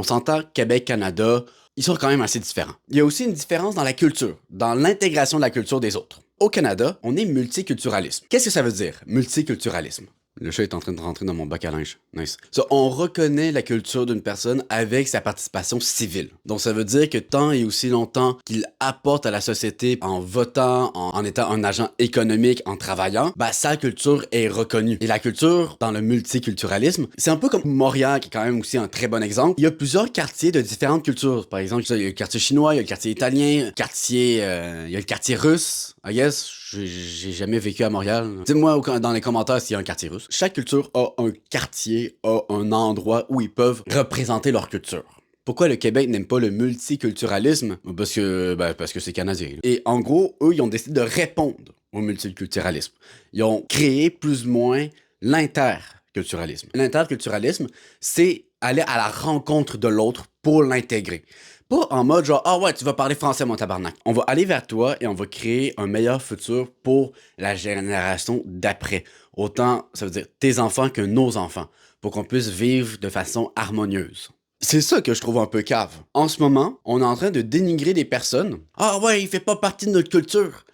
On s'entend, Québec, Canada, ils sont quand même assez différents. Il y a aussi une différence dans la culture, dans l'intégration de la culture des autres. Au Canada, on est multiculturalisme. Qu'est-ce que ça veut dire, multiculturalisme? Le chat est en train de rentrer dans mon bac à linge. Nice. Ça, on reconnaît la culture d'une personne avec sa participation civile. Donc ça veut dire que tant et aussi longtemps qu'il apporte à la société en votant, en étant un agent économique, en travaillant, bah sa culture est reconnue. Et la culture, dans le multiculturalisme, c'est un peu comme Montréal, qui est quand même aussi un très bon exemple. Il y a plusieurs quartiers de différentes cultures. Par exemple, il y a le quartier chinois, il y a le quartier italien, il y a le quartier russe. I guess, j'ai jamais vécu à Montréal. Dites-moi dans les commentaires s'il y a un quartier russe. Chaque culture a un quartier, a un endroit où ils peuvent représenter leur culture. Pourquoi le Québec n'aime pas le multiculturalisme? Parce que c'est canadien. Et en gros, eux, ils ont décidé de répondre au multiculturalisme. Ils ont créé plus ou moins l'interculturalisme. L'interculturalisme, c'est aller à la rencontre de l'autre pour l'intégrer. Pas en mode genre, ah ouais, tu vas parler français, mon tabarnak. On va aller vers toi et on va créer un meilleur futur pour la génération d'après. Autant, ça veut dire tes enfants que nos enfants, pour qu'on puisse vivre de façon harmonieuse. C'est ça que je trouve un peu cave. En ce moment, on est en train de dénigrer des personnes. Ah ouais, il fait pas partie de notre culture.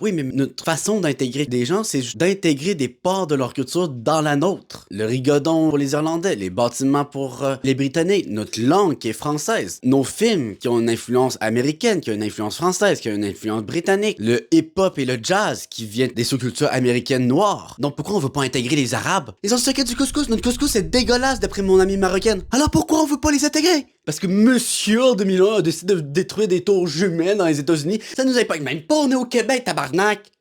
Oui, mais notre façon d'intégrer des gens, c'est d'intégrer des parts de leur culture dans la nôtre. Le rigodon pour les Irlandais, les bâtiments pour les Britanniques, notre langue qui est française, nos films qui ont une influence américaine, qui ont une influence française, qui ont une influence britannique, le hip-hop et le jazz qui viennent des sous-cultures américaines noires. Donc pourquoi on veut pas intégrer les Arabes? Ils ont stocké du couscous, notre couscous c'est dégueulasse d'après mon amie marocaine. Alors pourquoi on veut pas les intégrer? Parce que monsieur en 2001 a décidé de détruire des tours jumelles dans les États-Unis. Ça nous impacte même pas, on est au Québec, tabarnak!